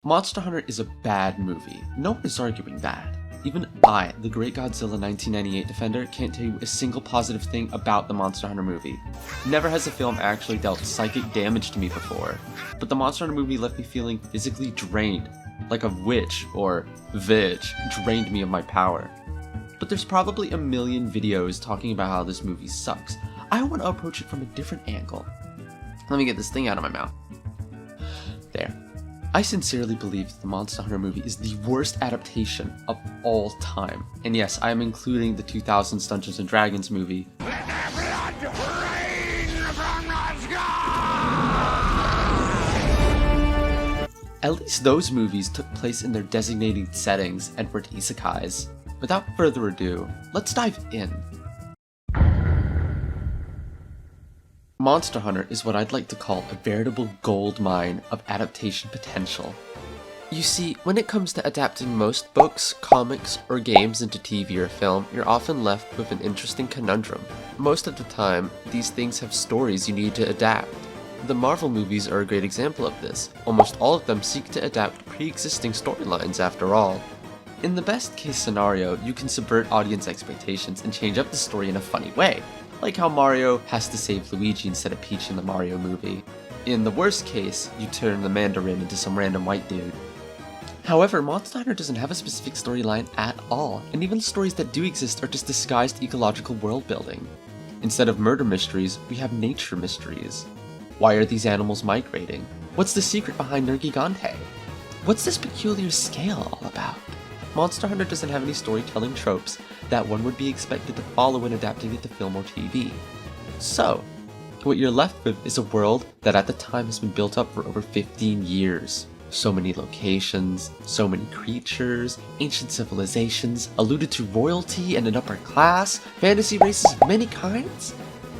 Monster Hunter is a bad movie. No one is arguing that. Even I, the Great Godzilla 1998 defender, can't tell you a single positive thing about the Monster Hunter movie. Never has a film actually dealt psychic damage to me before, but the Monster Hunter movie left me feeling physically drained, like a witch, or Vitch, drained me of my power. But there's probably a million videos talking about how this movie sucks. I want to approach it from a different angle. Let me get this thing out of my mouth. There. I sincerely believe that the Monster Hunter movie is the worst adaptation of all time. And yes, I am including the 2000s Dungeons & Dragons movie. At least those movies took place in their designated settings and were isekais. Without further ado, let's dive in. Monster Hunter is what I'd like to call a veritable gold mine of adaptation potential. You see, when it comes to adapting most books, comics, or games into TV or film, you're often left with an interesting conundrum. Most of the time, these things have stories you need to adapt. The Marvel movies are a great example of this. Almost all of them seek to adapt pre-existing storylines after all. In the best case scenario, you can subvert audience expectations and change up the story in a funny way, like how Mario has to save Luigi instead of Peach in the Mario movie. In the worst case, you turn the Mandarin into some random white dude. However, Monster Hunter doesn't have a specific storyline at all, and even the stories that do exist are just disguised ecological world building. Instead of murder mysteries, we have nature mysteries. Why are these animals migrating? What's the secret behind Nergigante? What's this peculiar scale all about? Monster Hunter doesn't have any storytelling tropes that one would be expected to follow when adapting it to film or TV. So, what you're left with is a world that at the time has been built up for over 15 years. So many locations, so many creatures, ancient civilizations, alluded to royalty and an upper class, fantasy races of many kinds.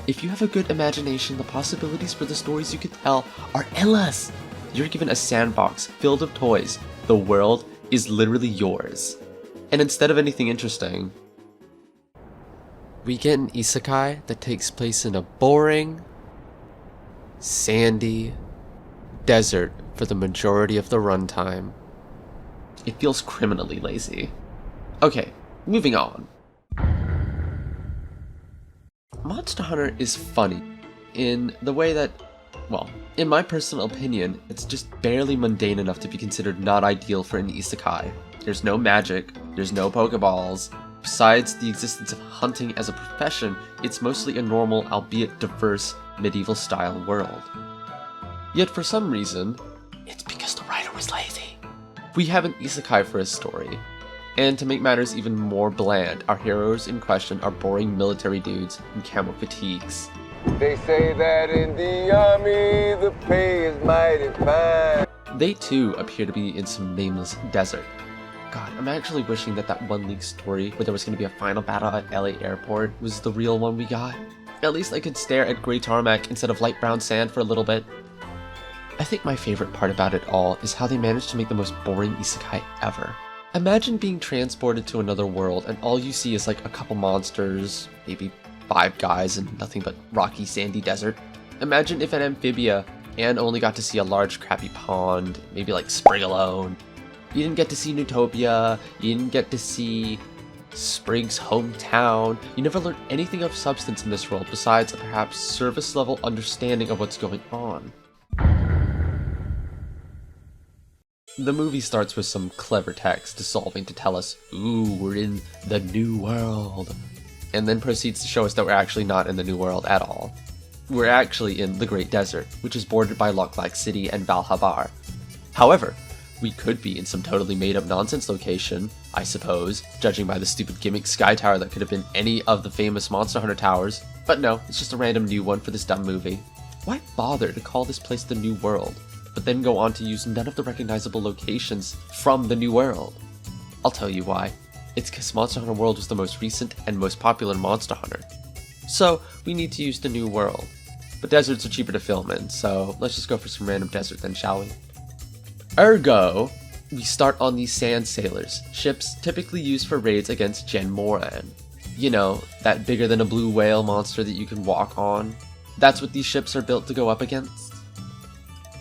If you have a good imagination, the possibilities for the stories you could tell are endless. You're given a sandbox filled with toys. The world is literally yours. And instead of anything interesting, we get an isekai that takes place in a boring, sandy desert for the majority of the runtime. It feels criminally lazy. Okay, moving on. Monster Hunter is funny in the way that, well, in my personal opinion, it's just barely mundane enough to be considered not ideal for an isekai. There's no magic, there's no Pokeballs. Besides the existence of hunting as a profession, it's mostly a normal, albeit diverse, medieval-style world. Yet for some reason, it's because the writer was lazy. We have an isekai for a story. And to make matters even more bland, our heroes in question are boring military dudes in camo fatigues. They say that in the army, the pay is mighty fine. They too appear to be in some nameless desert. God, I'm actually wishing that that one leaked story where there was going to be a final battle at LA airport was the real one we got. At least I could stare at gray tarmac instead of light brown sand for a little bit. I think my favorite part about it all is how they managed to make the most boring isekai ever. Imagine being transported to another world and all you see is like a couple monsters, maybe 5 guys and nothing but rocky sandy desert. Imagine if an Amphibia and only got to see a large crappy pond, maybe like Sprig alone. You didn't get to see Newtopia, you didn't get to see Sprig's hometown. You never learned anything of substance in this world besides a perhaps surface level understanding of what's going on. The movie starts with some clever text dissolving to tell us, ooh, we're in the new world. And then proceeds to show us that we're actually not in the new world at all. We're actually in the Great Desert, which is bordered by Loklak City and Valhabar. However, we could be in some totally made-up nonsense location, I suppose, judging by the stupid gimmick sky tower that could have been any of the famous Monster Hunter towers. But no, it's just a random new one for this dumb movie. Why bother to call this place the New World, but then go on to use none of the recognizable locations from the New World? I'll tell you why. It's because Monster Hunter World was the most recent and most popular Monster Hunter. So, we need to use the New World. But deserts are cheaper to film in, so let's just go for some random desert then, shall we? Ergo, we start on these Sand Sailors, ships typically used for raids against Gen Moran. You know, that bigger than a blue whale monster that you can walk on. That's what these ships are built to go up against.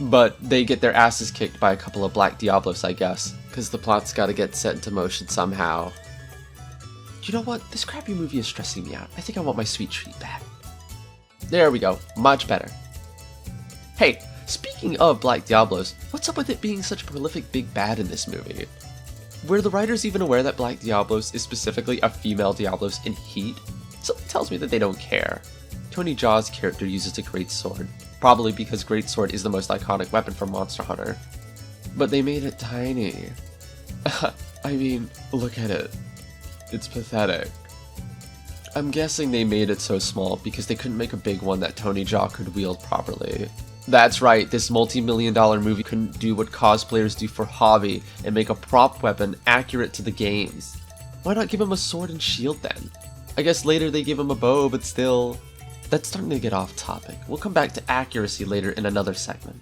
But they get their asses kicked by a couple of Black Diablos, I guess, because the plot's gotta get set into motion somehow. You know what? This crappy movie is stressing me out. I think I want my sweet treat back. There we go. Much better. Hey, speaking of Black Diablos, what's up with it being such a prolific big bad in this movie? Were the writers even aware that Black Diablos is specifically a female Diablos in Heat? Something tells me that they don't care. Tony Jaa's character uses a greatsword, probably because greatsword is the most iconic weapon from Monster Hunter. But they made it tiny. I mean, look at it. It's pathetic. I'm guessing they made it so small because they couldn't make a big one that Tony Jaa could wield properly. That's right, this multi-million-dollar movie couldn't do what cosplayers do for hobby and make a prop weapon accurate to the games. Why not give him a sword and shield then? I guess later they give him a bow, but still... That's starting to get off topic. We'll come back to accuracy later in another segment.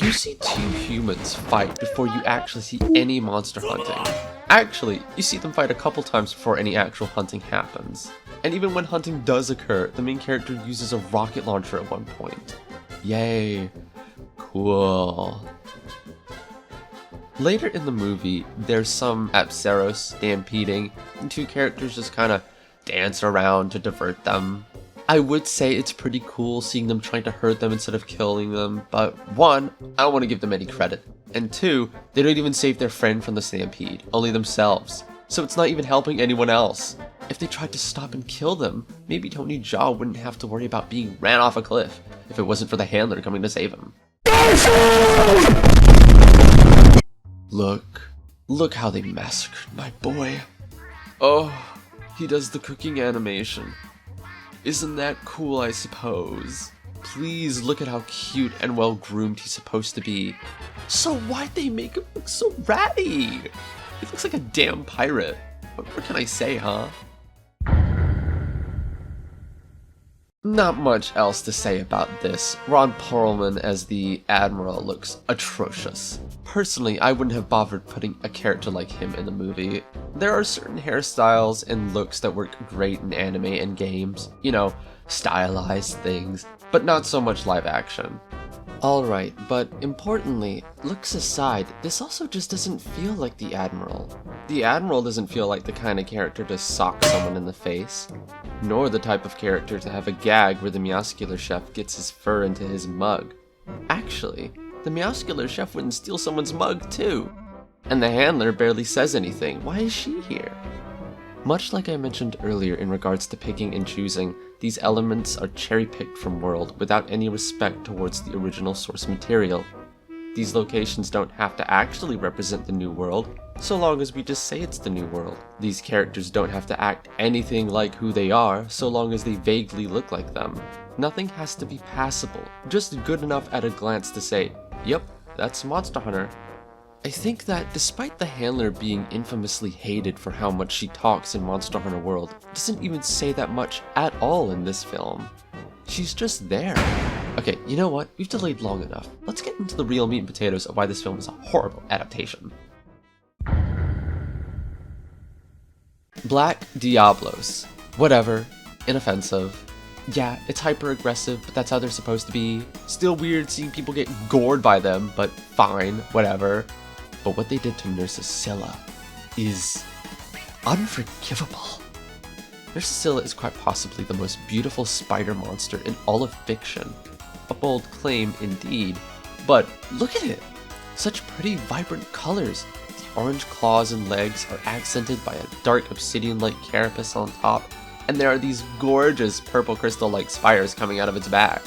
You see two humans fight before you actually see any monster hunting. Actually, you see them fight a couple times before any actual hunting happens. And even when hunting does occur, the main character uses a rocket launcher at one point. Yay. Cool. Later in the movie, there's some Apceros stampeding, and two characters just kinda dance around to divert them. I would say it's pretty cool seeing them trying to hurt them instead of killing them, but one, I don't want to give them any credit, and two, they don't even save their friend from the stampede, only themselves. So it's not even helping anyone else. If they tried to stop and kill them, maybe Tony Jaa wouldn't have to worry about being ran off a cliff if it wasn't for the handler coming to save him. Look how they massacred my boy. Oh, he does the cooking animation. Isn't that cool, I suppose? Please look at how cute and well groomed he's supposed to be. So why'd they make him look so ratty? He looks like a damn pirate. What more can I say, huh? Not much else to say about this. Ron Perlman as the Admiral looks atrocious. Personally, I wouldn't have bothered putting a character like him in the movie. There are certain hairstyles and looks that work great in anime and games. You know, stylized things, but not so much live action. Alright, but importantly, looks aside, this also just doesn't feel like the Admiral. The Admiral doesn't feel like the kind of character to sock someone in the face, nor the type of character to have a gag where the Meowscular Chef gets his fur into his mug. Actually, the Meowscular Chef wouldn't steal someone's mug too. And the handler barely says anything. Why is she here? Much like I mentioned earlier in regards to picking and choosing, these elements are cherry-picked from World without any respect towards the original source material. These locations don't have to actually represent the new world, so long as we just say it's the new world. These characters don't have to act anything like who they are, so long as they vaguely look like them. Nothing has to be passable, just good enough at a glance to say, yep, that's Monster Hunter. I think that despite the handler being infamously hated for how much she talks in Monster Hunter World, doesn't even say that much at all in this film. She's just there. Okay, you know what? We've delayed long enough. Let's get into the real meat and potatoes of why this film is a horrible adaptation. Black Diablos. Whatever. Inoffensive. Yeah, it's hyper-aggressive, but that's how they're supposed to be. Still weird seeing people get gored by them, but fine, whatever. But what they did to Nurse Scylla is unforgivable. Nurse Scylla is quite possibly the most beautiful spider monster in all of fiction. A bold claim indeed, but look at it! Such pretty vibrant colors. The orange claws and legs are accented by a dark obsidian-like carapace on top, and there are these gorgeous purple crystal-like spires coming out of its back.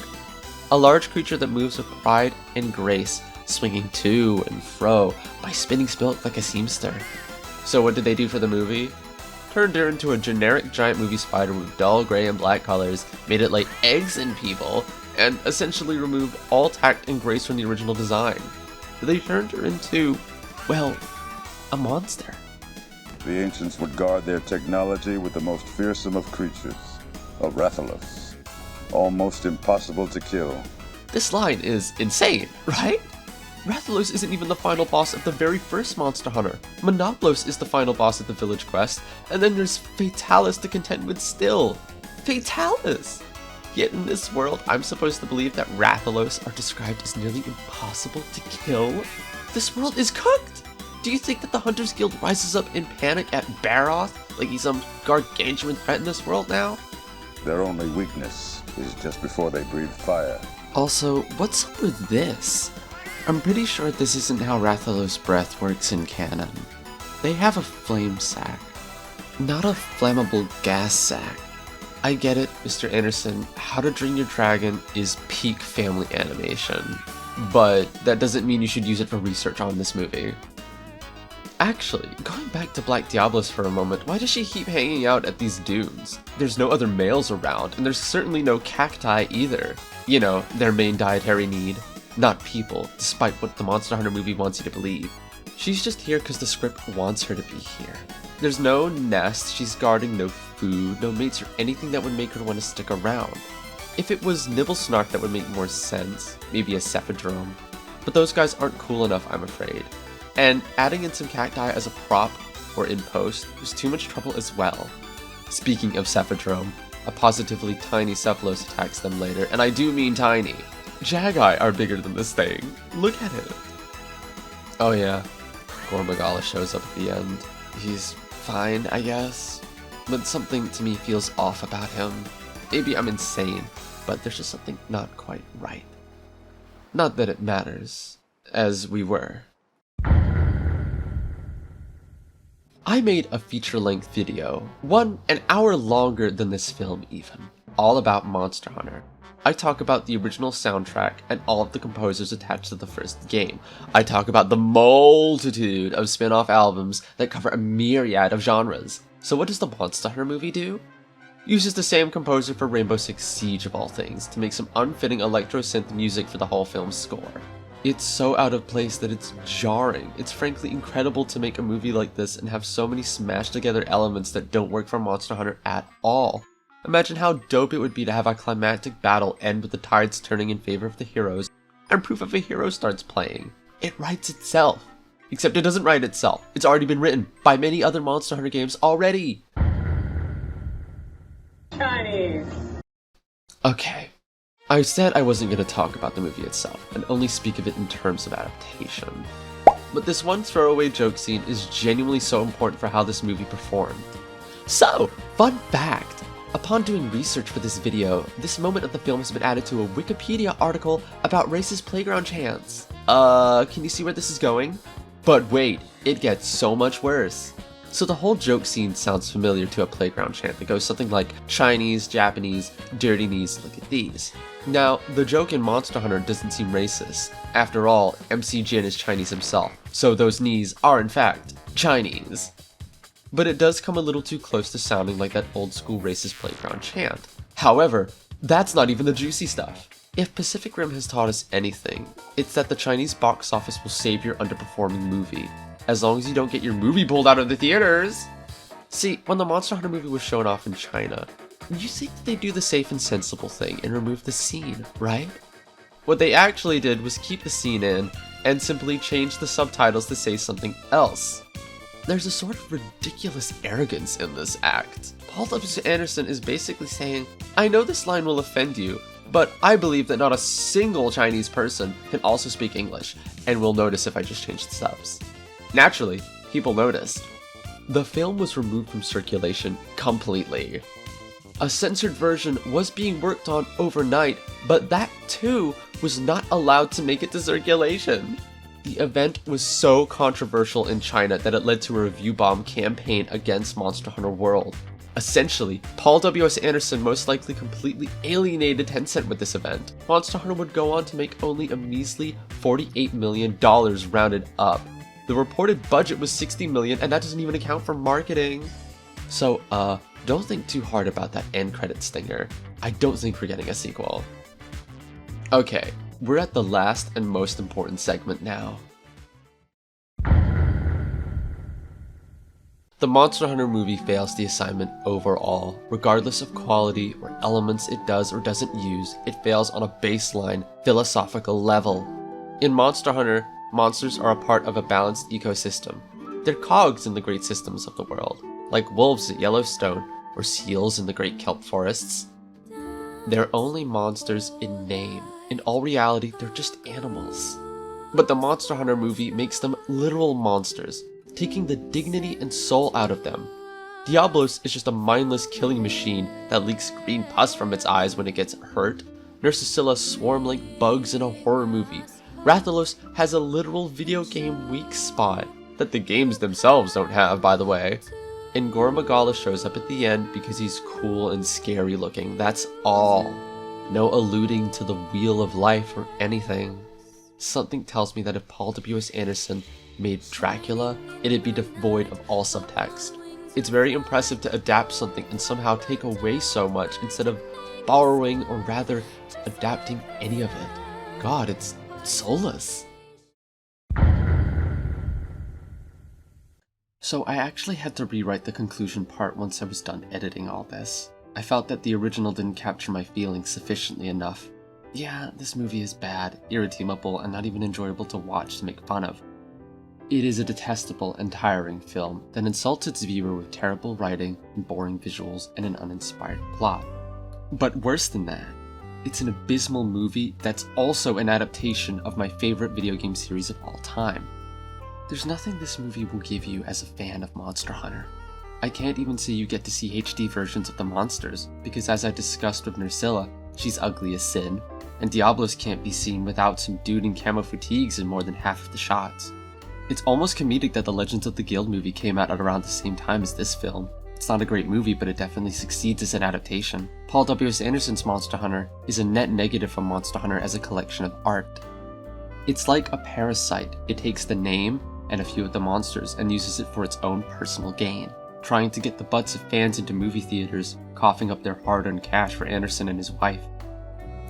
A large creature that moves with pride and grace, swinging to and fro by spinning silk like a seamster. So what did they do for the movie? Turned her into a generic giant movie spider with dull gray and black colors, made it lay eggs in people, and essentially removed all tact and grace from the original design. They turned her into, well, a monster. The ancients would guard their technology with the most fearsome of creatures, a Rathalos, almost impossible to kill. This line is insane, right? Rathalos isn't even the final boss of the very first Monster Hunter. Monoplos is the final boss of the Village Quest, and then there's Fatalis to contend with still. Fatalis! Yet in this world, I'm supposed to believe that Rathalos are described as nearly impossible to kill? This world is cooked! Do you think that the Hunters Guild rises up in panic at Baroth like he's some gargantuan threat in this world now? Their only weakness is just before they breathe fire. Also, what's up with this? I'm pretty sure this isn't how Rathalos' breath works in canon. They have a flame sac, not a flammable gas sac. I get it, Mr. Anderson, How to Train Your Dragon is peak family animation, but that doesn't mean you should use it for research on this movie. Actually, going back to Black Diablos for a moment, why does she keep hanging out at these dunes? There's no other males around, and there's certainly no cacti either. You know, their main dietary need. Not people, despite what the Monster Hunter movie wants you to believe. She's just here because the script wants her to be here. There's no nest, she's guarding no food, no mates or anything that would make her want to stick around. If it was Nibblesnark, that would make more sense, maybe a Cephadrome. But those guys aren't cool enough, I'm afraid. And adding in some cacti as a prop or in post was too much trouble as well. Speaking of Cephadrome, a positively tiny Cephalos attacks them later, and I do mean tiny. Jagi are bigger than this thing. Look at it. Oh yeah, Gormagala shows up at the end. He's fine, I guess, but something to me feels off about him. Maybe I'm insane, but there's just something not quite right. Not that it matters, as we were. I made a feature-length video, an hour longer than this film even, all about Monster Hunter. I talk about the original soundtrack and all of the composers attached to the first game. I talk about the multitude of spin-off albums that cover a myriad of genres. So what does the Monster Hunter movie do? Uses the same composer for Rainbow Six Siege of all things to make some unfitting electro-synth music for the whole film's score. It's so out of place that it's jarring. It's frankly incredible to make a movie like this and have so many smashed together elements that don't work for Monster Hunter at all. Imagine how dope it would be to have a climactic battle end with the tides turning in favor of the heroes, and proof of a hero starts playing. It writes itself. Except it doesn't write itself. It's already been written by many other Monster Hunter games already. Chinese. Okay. I said I wasn't going to talk about the movie itself, and only speak of it in terms of adaptation. But this one throwaway joke scene is genuinely so important for how this movie performed. So, fun fact! Upon doing research for this video, this moment of the film has been added to a Wikipedia article about racist playground chants. Can you see where this is going? But wait, it gets so much worse. So the whole joke scene sounds familiar to a playground chant that goes something like Chinese, Japanese, dirty knees, look at these. Now, the joke in Monster Hunter doesn't seem racist. After all, MC Jin is Chinese himself, so those knees are in fact Chinese. But it does come a little too close to sounding like that old school racist playground chant. However, that's not even the juicy stuff. If Pacific Rim has taught us anything, it's that the Chinese box office will save your underperforming movie, as long as you don't get your movie pulled out of the theaters. See, when the Monster Hunter movie was shown off in China, you think that they'd do the safe and sensible thing and remove the scene, right? What they actually did was keep the scene in and simply change the subtitles to say something else. There's a sort of ridiculous arrogance in this act. Paul W. Anderson is basically saying, I know this line will offend you, but I believe that not a single Chinese person can also speak English, and will notice if I just change the subs. Naturally, people noticed. The film was removed from circulation completely. A censored version was being worked on overnight, but that too was not allowed to make it to circulation. The event was so controversial in China that it led to a review bomb campaign against Monster Hunter World. Essentially, Paul W.S. Anderson most likely completely alienated Tencent with this event. Monster Hunter would go on to make only a measly $48 million rounded up. The reported budget was $60 million, and that doesn't even account for marketing. So, don't think too hard about that end credit stinger. I don't think we're getting a sequel. Okay, we're at the last and most important segment now. The Monster Hunter movie fails the assignment overall. Regardless of quality or elements it does or doesn't use, it fails on a baseline philosophical level. In Monster Hunter, monsters are a part of a balanced ecosystem. They're cogs in the great systems of the world, like wolves at Yellowstone, or seals in the great kelp forests. They're only monsters in name. In all reality, they're just animals. But the Monster Hunter movie makes them literal monsters, taking the dignity and soul out of them. Diablos is just a mindless killing machine that leaks green pus from its eyes when it gets hurt. Narcissilla swarm like bugs in a horror movie. Rathalos has a literal video game weak spot that the games themselves don't have, by the way. And Gore Magala shows up at the end because he's cool and scary looking. That's all. No alluding to the wheel of life or anything. Something tells me that if Paul W.S. Anderson made Dracula, it'd be devoid of all subtext. It's very impressive to adapt something and somehow take away so much instead of borrowing or rather adapting any of it. God, it's soulless. So I actually had to rewrite the conclusion part once I was done editing all this. I felt that the original didn't capture my feelings sufficiently enough. Yeah, this movie is bad, irredeemable, and not even enjoyable to watch to make fun of. It is a detestable and tiring film that insults its viewer with terrible writing and boring visuals and an uninspired plot. But worse than that, it's an abysmal movie that's also an adaptation of my favorite video game series of all time. There's nothing this movie will give you as a fan of Monster Hunter. I can't even say you get to see HD versions of the monsters, because as I discussed with Narcilla, she's ugly as sin, and Diablos can't be seen without some dude in camo fatigues in more than half of the shots. It's almost comedic that the Legends of the Guild movie came out at around the same time as this film. It's not a great movie, but it definitely succeeds as an adaptation. Paul W.S. Anderson's Monster Hunter is a net negative from Monster Hunter as a collection of art. It's like a parasite. It takes the name and a few of the monsters and uses it for its own personal gain, trying to get the butts of fans into movie theaters, coughing up their hard-earned cash for Anderson and his wife.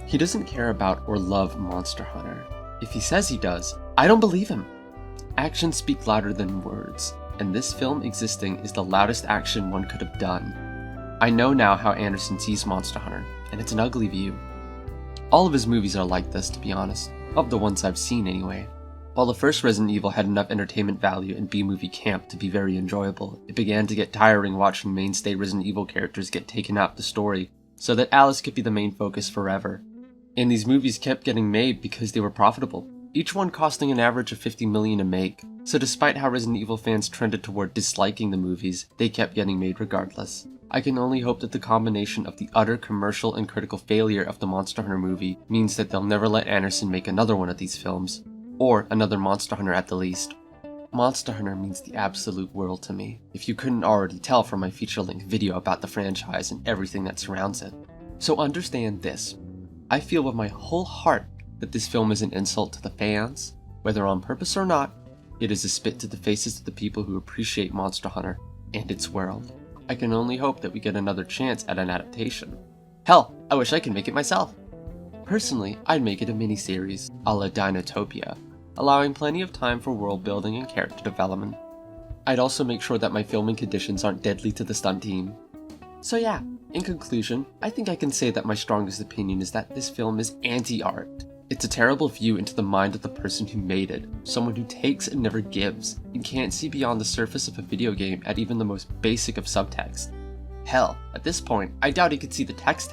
He doesn't care about or love Monster Hunter. If he says he does, I don't believe him. Actions speak louder than words, and this film existing is the loudest action one could have done. I know now how Anderson sees Monster Hunter, and it's an ugly view. All of his movies are like this, to be honest, of the ones I've seen anyway. While the first Resident Evil had enough entertainment value and B-movie camp to be very enjoyable, it began to get tiring watching mainstay Resident Evil characters get taken out the story, so that Alice could be the main focus forever. And these movies kept getting made because they were profitable, each one costing an average of $50 million to make, so despite how Resident Evil fans trended toward disliking the movies, they kept getting made regardless. I can only hope that the combination of the utter commercial and critical failure of the Monster Hunter movie means that they'll never let Anderson make another one of these films, or another Monster Hunter at the least. Monster Hunter means the absolute world to me, if you couldn't already tell from my feature-length video about the franchise and everything that surrounds it. So understand this. I feel with my whole heart that this film is an insult to the fans. Whether on purpose or not, it is a spit to the faces of the people who appreciate Monster Hunter and its world. I can only hope that we get another chance at an adaptation. Hell, I wish I could make it myself. Personally, I'd make it a miniseries, a la Dinotopia, allowing plenty of time for world building and character development. I'd also make sure that my filming conditions aren't deadly to the stunt team. So yeah, in conclusion, I think I can say that my strongest opinion is that this film is anti-art. It's a terrible view into the mind of the person who made it, someone who takes and never gives, and can't see beyond the surface of a video game at even the most basic of subtext. Hell, at this point, I doubt he could see the text.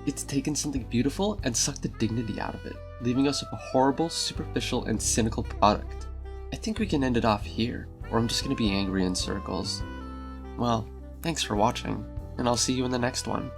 It's taken something beautiful and sucked the dignity out of it, leaving us with a horrible, superficial, and cynical product. I think we can end it off here, or I'm just gonna be angry in circles. Well, thanks for watching, and I'll see you in the next one.